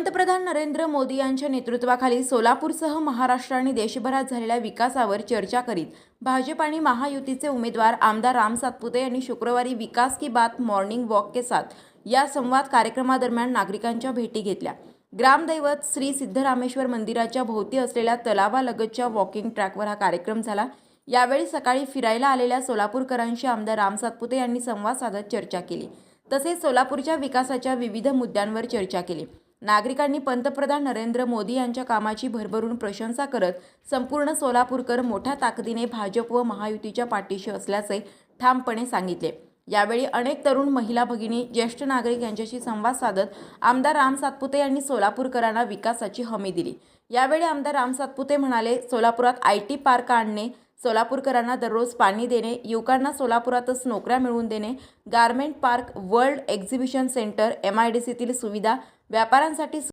पंतप्रधान नरेंद्र मोदी यांच्या नेतृत्वाखाली सोलापूरसह महाराष्ट्र आणि देशभरात झालेल्या विकासावर चर्चा करीत भाजप आणि महायुतीचे उमेदवार आमदार राम सातपुते यांनी शुक्रवारी विकास की बात मॉर्निंग वॉक के साथ या संवाद कार्यक्रमादरम्यान नागरिकांच्या भेटी घेतल्या। ग्रामदैवत श्री सिद्धरामेश्वर मंदिराच्या भोवती असलेल्या तलावालगतच्या वॉकिंग ट्रॅकवर हा कार्यक्रम झाला। यावेळी सकाळी फिरायला आलेल्या सोलापूरकरांशी आमदार राम सातपुते यांनी संवाद साधत चर्चा केली। तसेच सोलापूरच्या विकासाच्या विविध मुद्द्यांवर चर्चा केली। नागरिकांनी पंतप्रधान नरेंद्र मोदी यांच्या कामाची भरभरून प्रशंसा करत संपूर्ण सोलापूरकर मोठ्या ताकदीने भाजप व महायुतीच्या पाठीशी असल्याचे ठामपणे सांगितले। यावेळी अनेक तरुण महिला भगिनी ज्येष्ठ नागरिक यांच्याशी संवाद साधत आमदार राम सातपुते यांनी सोलापूरकरांना विकासाची हमी दिली। यावेळी आमदार राम सातपुते म्हणाले, सोलापुरात IT पार्क आणणे, सोलापूरकरांना दररोज पाणी देणे, युवकांना सोलापुरातच नोकऱ्या मिळवून देणे, garment park, world exhibition centre, MIDCतील सुविधा, व्यापाऱ्यांसाठी